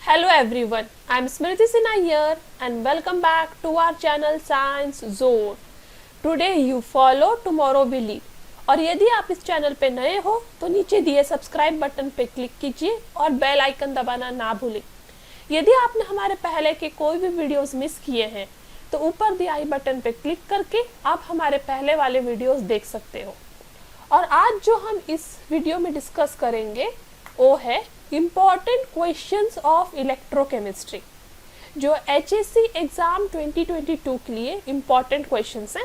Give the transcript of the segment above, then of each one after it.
Hello everyone, I am Smriti Sinha here and welcome back to our channel Science Zone. Today you follow, tomorrow we lead. और यदि आप इस channel पे नए हो तो नीचे दिए सब्सक्राइब बटन पे क्लिक कीजिए और बेल आइकन दबाना ना भूलें। यदि आपने हमारे पहले के कोई भी वीडियोस मिस किए हैं तो ऊपर दिए आई बटन पे क्लिक करके आप हमारे पहले वाले वीडियोस देख सकते हो। और आज जो हम इस वीडियो में डिस्कस करेंगे वो है इम्पॉर्टेंट क्वेश्चंस ऑफ इलेक्ट्रोकेमिस्ट्री, जो HSC एग्जाम 2022 के लिए इम्पॉर्टेंट क्वेश्चंस हैं।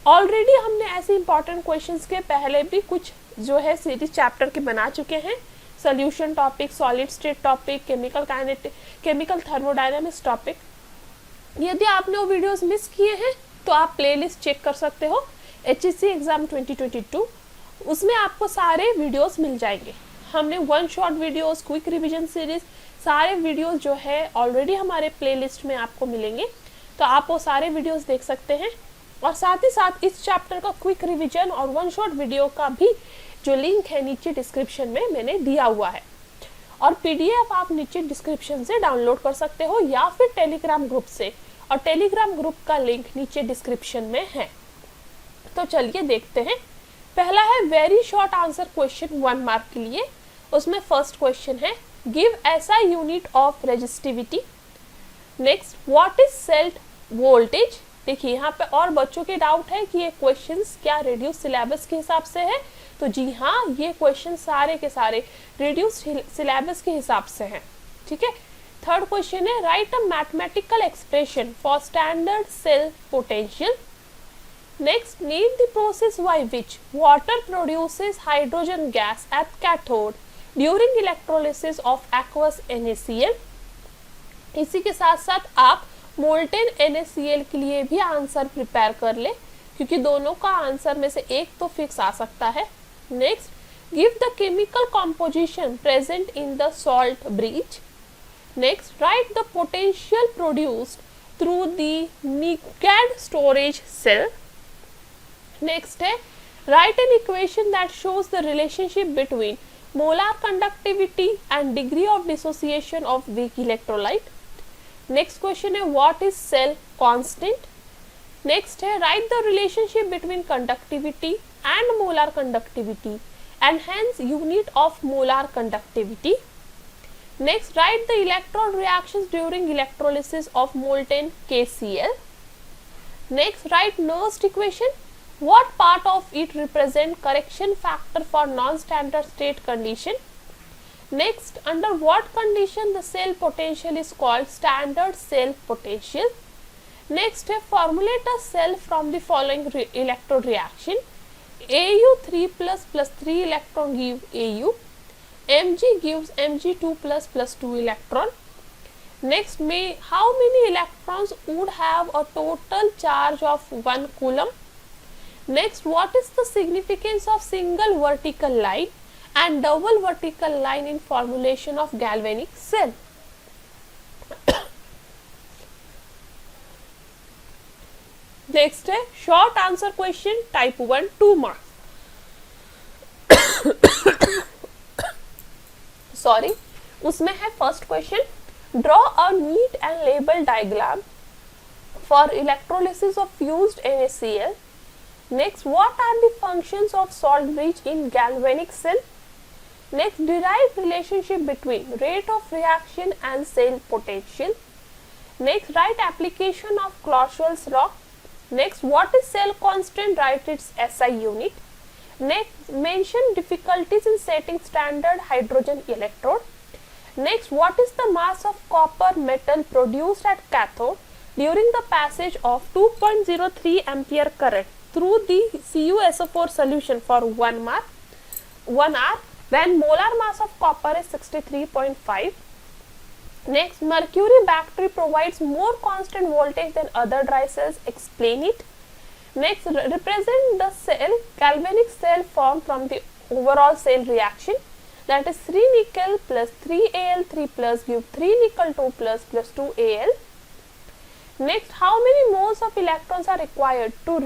ऑलरेडी हमने ऐसे इम्पॉर्टेंट क्वेश्चंस के पहले भी कुछ जो है सीरीज चैप्टर के बना चुके हैं। Solution topic, solid state topic, chemical thermodynamics topic. यदि आपने वो वीडियोस मिस किए हैं तो आप प्लेलिस्ट चेक कर सकते हो HSC एग्जाम 2022, उसमें आपको सारे वीडियोस मिल जाएंगे। हमने one shot videos, quick revision series, सारे वीडियोस जो है ऑलरेडी हमारे प्लेलिस्ट में आपको मिलेंगे, तो आप वो सारे वीडियोस देख सकते हैं। और साथ ही साथ इस चैप्टर का क्विक रिवीजन और वन शॉट वीडियो का भी जो लिंक है नीचे डिस्क्रिप्शन में मैंने दिया हुआ है, और PDF आप नीचे डिस्क्रिप्शन से डाउनलोड कर सकते हो या फिर टेलीग्राम ग्रुप से, और टेलीग्राम ग्रुप का लिंक नीचे डिस्क्रिप्शन में है। तो चलिए देखते हैं। पहला है very short answer question 1 mark के लिए। उसमें फर्स्ट क्वेश्चन है give SI unit of resistivity. Next, what is cell voltage. देखिए यहाँ पे और बच्चों के डाउट है कि ये क्वेश्चंस क्या रिड्यूस सिलेबस के हिसाब से है, तो जी हाँ, ये क्वेश्चन सारे के सारे रिड्यूस सिलेबस के हिसाब से हैं। ठीक है। थर्ड क्वेश्चन है write a mathematical expression for standard cell potential. Next, name the process by which water produces hydrogen gas at cathode during electrolysis of aqueous NaCl। इसी के साथ साथ आप मोल्टेन NaCl के लिए भी आंसर प्रिपेयर कर ले, क्योंकि दोनों का आंसर में से एक तो फिक्स आ सकता है। Next, give the chemical composition present in the salt bridge. Next, write the potential produced through the NiCad storage cell. Next है write an equation that shows the relationship between molar conductivity and degree of dissociation of weak electrolyte. Next question है what is cell constant. Next है write the relationship between conductivity and molar conductivity and hence unit of molar conductivity. Next, write the electron reactions during electrolysis of molten KCl। Next, right Nernst equation. What part of it represent correction factor for non-standard state condition? Next, under what condition the cell potential is called standard cell potential? Next, formulate a cell from the following electrode reaction. Au3 plus 3 electron give Au. Mg gives Mg2 plus 2 electron. Next, how many electrons would have a total charge of 1 coulomb? Next, what is the significance of single vertical line and double vertical line in formulation of galvanic cell? Next है short answer question type 1 2 marks. Sorry, उसमें है first question, draw a neat and label diagram for electrolysis of fused NaCl. Next, what are the functions of salt bridge in galvanic cell? Next, derive relationship between rate of reaction and cell potential. Next, write application of Clausius law. Next, what is cell constant? Write its SI unit. Next, mention difficulties in setting standard hydrogen electrode. Next, what is the mass of copper metal produced at cathode during the passage of 2.03 ampere current through the CuSO4 solution for 1 hour when molar mass of copper is 63.5. Next, mercury battery provides more constant voltage than other dry cells. Explain it. Next, represent the cell galvanic cell formed from the overall cell reaction, that is 3 nickel plus 3 Al3 plus give 3 nickel 2 plus 2 Al. Next, how many moles of electrons are required to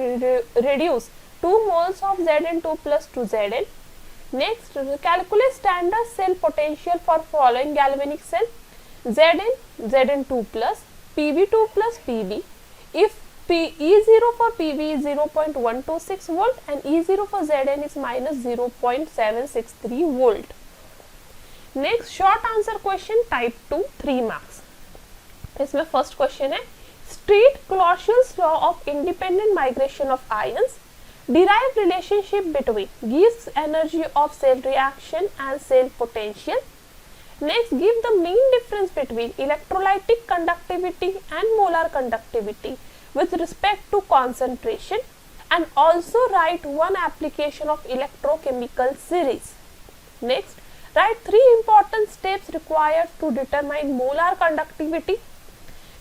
reduce 2 moles of Zn2 plus 2 Zn? Next, calculate standard cell potential for following galvanic cell. Zn2 plus, Pv2 plus Pv. If E0 for Pv is 0.126 volt and E0 for Zn is minus 0.763 volt. Next short answer question type 2, 3 marks. इसमें first question है, straight Clausius law of independent migration of ions, derive relationship between, gives energy of cell reaction and cell potential. Next, give the main difference between electrolytic conductivity and molar conductivity with respect to concentration, and also write one application of electrochemical series. Next, write 3 important steps required to determine molar conductivity.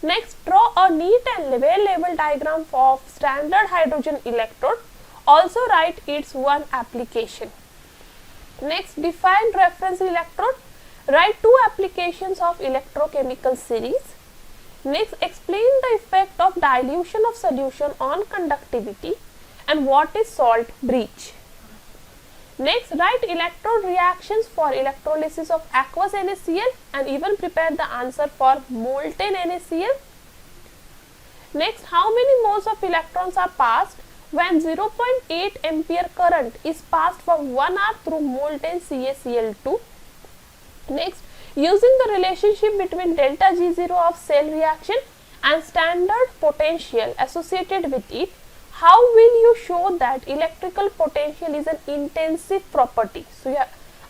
Next, draw a neat and well-labeled diagram of standard hydrogen electrode. Also write its one application. Next, define reference electrode. Write 2 applications of electrochemical series. Next, explain the effect of dilution of solution on conductivity and what is salt breach. Next, write electrode reactions for electrolysis of aqueous NaCl and even prepare the answer for molten NaCl. Next, how many moles of electrons are passed when 0.8 ampere current is passed for 1 hour through molten CaCl2. Next, using the relationship between delta G0 of cell reaction and standard potential associated with it, how will you show that electrical potential is an intensive property? So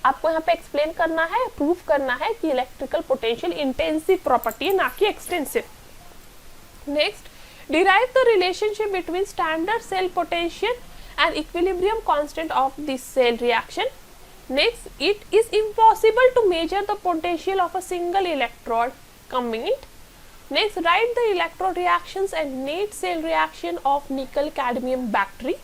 आपको यहाँ पे explain करना है, prove करना है कि electrical potential intensive property है, ना कि extensive. Next, derive the relationship between standard cell potential and equilibrium constant of this cell reaction. Next, it is impossible to measure the potential of a single electrode combined. Next, write the electrode reactions and net cell reaction of nickel cadmium battery.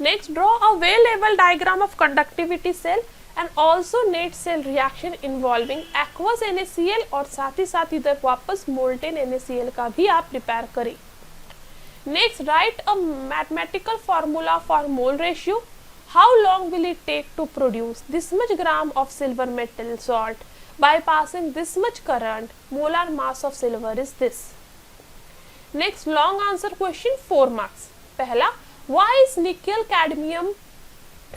Next, draw a well-labeled diagram of conductivity cell and also net cell reaction involving aqueous NaCl और साथ ही साथ इधर वापस molten NaCl का भी आप prepare करें. Next, write a mathematical formula for mole ratio. How long will it take to produce this much gram of silver metal salt by passing this much current? Molar mass of silver is this. Next, long answer question, 4 marks. पहला, why is nickel cadmium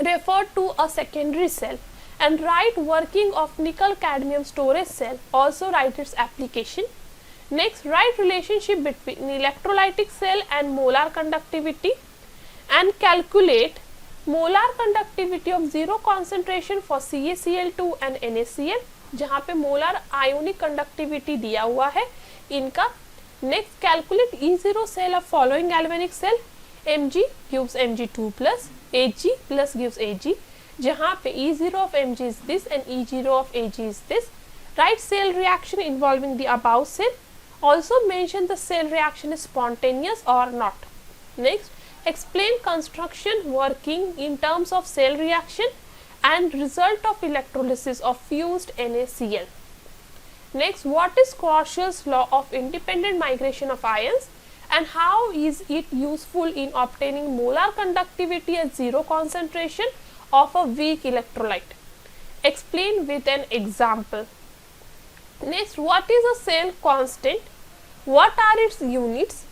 referred to a secondary cell? And write working of nickel cadmium storage cell. Also write its application. Next, write relationship between electrolytic cell and molar conductivity and calculate molar conductivity of zero concentration for CaCl2 and NaCl, जहाँ पे molar ionic conductivity दिया हुआ है इनका. Next, calculate E0 cell of following galvanic cell. Mg gives Mg2 plus, Ag plus gives Ag, जहाँ पे E0 of Mg is this and E0 of Ag is this. Write cell reaction involving the above cell. Also mention the cell reaction is spontaneous or not. Next, explain construction working in terms of cell reaction and result of electrolysis of fused NaCl. Next, what is Clausius law of independent migration of ions and how is it useful in obtaining molar conductivity at zero concentration of a weak electrolyte? Explain with an example. Next, what is a cell constant? What are its units?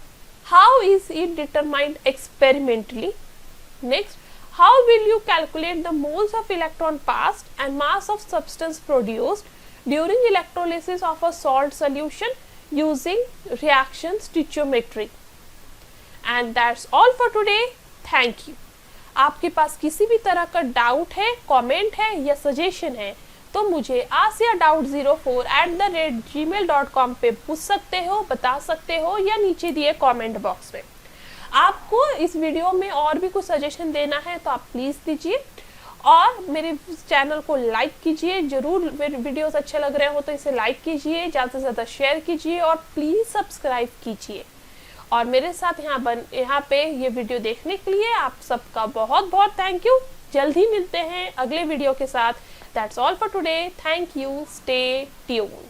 How is it determined experimentally? Next, how will you calculate the moles of electron passed and mass of substance produced during electrolysis of a salt solution using reaction stoichiometry? And that's all for today. Thank you. आपके पास किसी भी तरह का doubt है, comment है या suggestion है तो मुझे asiadout04@gmail.com पे पूछ सकते हो, बता सकते हो या नीचे दिए कमेंट बॉक्स में. आपको इस वीडियो में और भी कुछ सजेशन देना है तो आप प्लीज़ दीजिए और मेरे चैनल को लाइक कीजिए. ज़रूर मेरे वीडियोस अच्छे लग रहे हो तो इसे लाइक कीजिए, ज़्यादा से ज़्यादा शेयर कीजिए और प्लीज़ सब्सक्राइब कीजिए. और मेरे साथ यहाँ पे ये वीडियो देखने के लिए आप सबका बहुत बहुत थैंक यू. जल्द ही मिलते हैं अगले वीडियो के साथ. That's all for today. Thank you. Stay tuned.